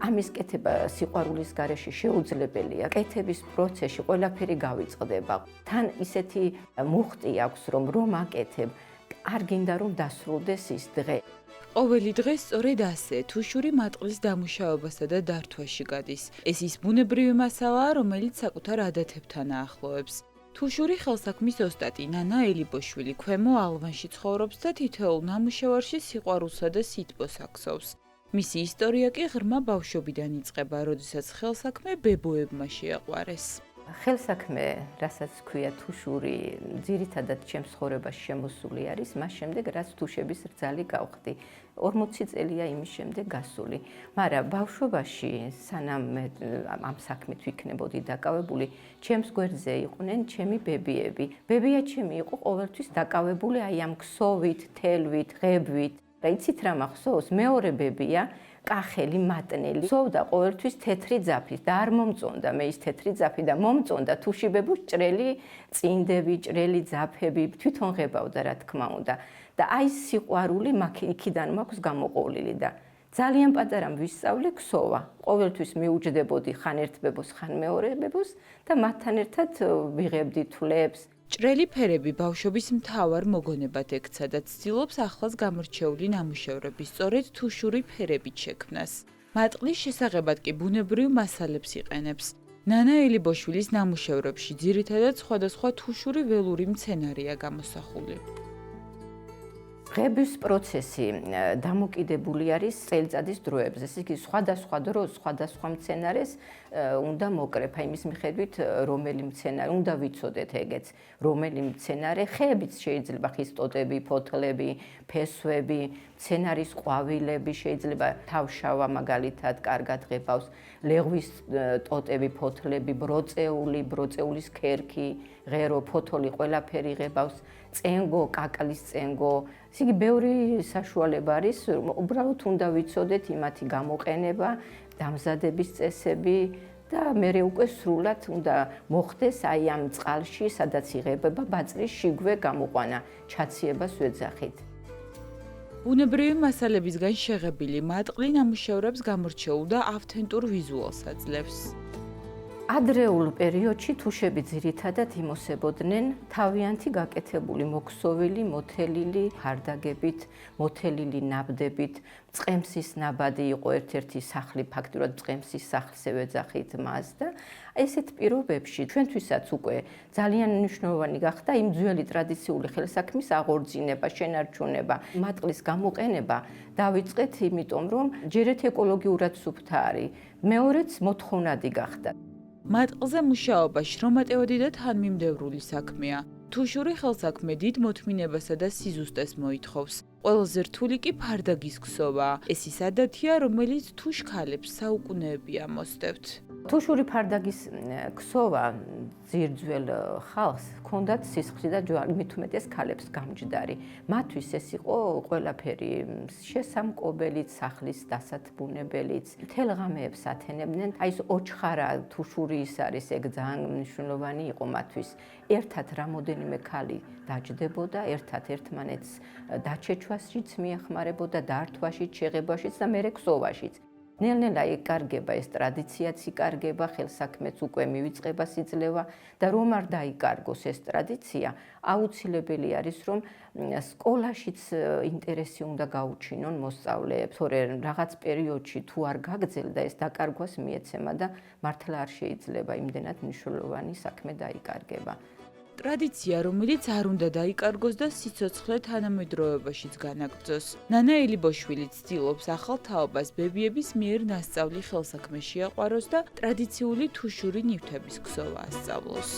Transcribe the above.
ამის კეთება სიყვარულის გარეშე შეუძლებელია. კეთების პროცესში ყველაფერი გავიწყდება. თან ისეთი მუხტი აქვს, რომ აკეთებ, არ გინდა რომ დასრულდეს ის დღე. ყოველი დღე სწორედ ასე თუშური მატყლის დამუშავებასა და დართვაში გადის. ეს ის ბუნებრივი მასალაა, რომელიც საკუთარ ადათებთან აახლოებს. თუშური ხელსაქმის ოსტატი ნანა ელიბოშვილი ქვემო ალვანში ცხოვრობს და თითოეულ ნამუშევარში სიყვარულსა და სითბოს აქცევს. მისი ისტორია კი ღრმა ბავშვობიდან იწყება, როდესაც ხელსაქმე ბებოებმა შეაყვარეს. ხელსაქმე, რასაც ქვია თუშური, ძირითადად ჩემს ცხოვრებაში შემოსული არის, მას შემდეგ რაც თუშების რძალი გავხდი. 40 წელია იმის შემდეგ გასული. მაგრამ ბავშვობაში, სანამ მე ამ საქმით ვიქნებოდი დაკავებული, ჩემს გვერდზე იყვნენ ჩემი ბებიები. ბებია ჩემი იყო ყოველთვის დაკავებული აი ამ ქსოვით, თელვით, ღებვით. და იცით რა მახსოვს? მეორე ბებია კახელი მატნელი. სოვდა ყოველთვის თეთრი ძაფით და არ მომწონდა მე ის თეთრი ძაფი და მომწონდა თუშიბებუს ჭრელი წინდები, ჭრელი ძაფები, თვითონ ღებავდა რა თქმა უნდა. და აი სიყვარული იქიდან მაქვს გამოყოლილი და ძალიან პატარამ ვისწავლე ქსოვა. ყოველთვის მიუჯდებოდი ხან ერთ ბებოს, ხან მეორე ბებოს და მათთან ერთად ვიღებდი თვლებს. ჭრელი ფერები ბავშვობის მთავარ მოგონებად ექცა და ცდილობს ახლას გამორჩეული ნამუშევრების სწორედ თუშური ფერებით შექმნას. მატყლის შესაღებად კი ბუნებრივ მასალებს იყენებს. ნანა ელიბოშვილის ნამუშევრებში ძირითადად სხვადასხვა თუშური ველური მცენარეა გამოსახული. ღების პროცესი დამოკიდებული არის წელიწადის დროებზე. ეს იგი სხვადასხვა დროს, სხვადასხვა მცენარეს უნდა მოკრებ. აი იმის მიხედვით, რომელი მცენარე უნდა ვიცოდეთ ეგეც, რომელი მცენარე, ხეებიც შეიძლება ხის ტოტები, ფოთლები, ფესვები, მცენარის ყვავილები შეიძლება თავშავა მაგალითად კარგად ღებავს, ლეღვის ტოტები, ფოთლები, ბროწეულის ქერქი, ღერო, ფოთოლი ყველაფერი ღებავს, წენგო, კაკლის წენგო. ეს იგი ბევრი საშუალება არის, უბრალოდ უნდა ვიცოდეთ იმათი გამოყენება, დამზადების წესები და მერე უკვე სრულად უნდა მოხდეს აი ამ წყალში, სადაც იღებება ბაწრის შიგვე გამოყვანა, ჩაციებას ვეძახით. ბუნებრივი მასალებისგან შეღებილი მატყლი ნამუშევრებს გამორჩეულ და ავთენტურ ვიზუალს აძლევს. ადრეულ პერიოდში თუშები ძირითადად იმოსებოდნენ თავიანთი გაკეთებული მოქსოვილი, მოთელილი ხარდაგებით, მოთელილი ნაბდებით. წყემსის ნაბადი იყო ერთ-ერთი სახლი, ფაქტურად წყემსის სახლს ევეძახით მას და ესეთ პირობებში ჩვენთვისაც უკვე ძალიან მნიშვნელოვანი გახდა იმ ძველი ტრადიციული ხელსაქმის აღორძინება, შენარჩუნება, მატყლის გამოყენება დავიწყეთ, იმიტომ რომ ჯერეთ ეკოლოგიურად სუფთა არის, მეორეც მოთხოვნადი გახდა. მატყლზე მუშაობა შრომატევადი და თანმიმდევრული საქმეა. თუშური ხელსაქმე დიდ მოთმინებასა და სიზუსტეს მოითხოვს. ყველაზე რთული კი ფარდაგის ქსოვაა. ეს ის ადათია, რომელიც თუშქალებს საუკუნეები ამოსდევთ. თუშური ფარდაგის ქსოვა ძირძველ ხალხს ჰქონდათ სისხლი და ჯვარი, მით უმეტეს ქალებს გამჯდარი. მათთვის ეს იყო ყველაფერი შესამკობელიც, სახლის დასათბუნებელიც, მთელ ღამეებს ათენებდნენ. აი ეს ოჩხარა თუშური ის არის, ეგ ძალიან მნიშვნელოვანი იყო მათთვის. ერთად რამოდენიმე ქალი დაჯდებოდა, ერთად ერთმანეთს დაჩეჩვაშიც მიეხმარებოდა, დართვაშიც, შეღებაშიც და მერე ქსოვაშიც. ნელ-ნელა იკარგება ეს ტრადიციაც იკარგება, ხელსაქმეც უკვე მივიწყება სიძლევა და რომ არ დაიკარგოს ეს ტრადიცია, აუცილებელი არის რომ სკოლაშიც ინტერესი უნდა გაუჩინონ მოსწავლეებს, თორემ რაღაც პერიოდში თუ არ გაგრძელდა ეს დაკარგვას მიეცემა და მართლა არ შეიძლება იმდენად მნიშვნელოვანი საქმე დაიკარგება. ტრადიცია, რომელიც არ უნდა დაიკარგოს და სიცოცხლე თანამედროვეობაშიც განაგრძოს. ნანა ელიბოშვილი ცდილობს ახალ თაობას ბებიების მიერ ნასწავლი ხელსაქმე შეაყვაროს და ტრადიციული თუშური ნივთების ქსოვა ასწავლოს.